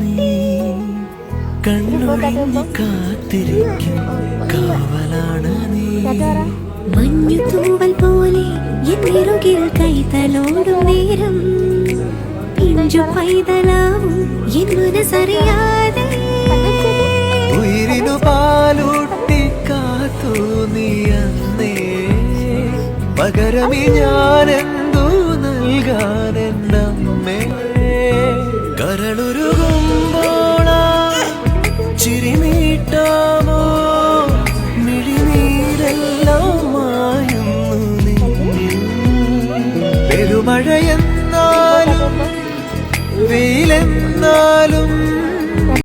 നീ കണ്ണൊഴിഞ്ഞ് കാത്തിരിക്കും കാവലാണ് നീ. മഞ്ഞു തൂവൽ പോലെ എന്നിറുകിൽ കൈതലോടും നേരം പിഞ്ചു പൈതലാവും എൻ മനസ്സറിയാതെ ഉയിരിനു പാലൂട്ടി കാത്തു നീ അന്നേ. പകരമി ഞാനെന്തു നൽകാനെന്നമ്മേ. കരളുരുകുമ്പോളാ ചിരിനീട്ടാമോ മിഴിനീരെല്ലാം മായുന്നു നിന്നിൽ. പെരുമഴയെന്നാലും വെയിലെന്നാലും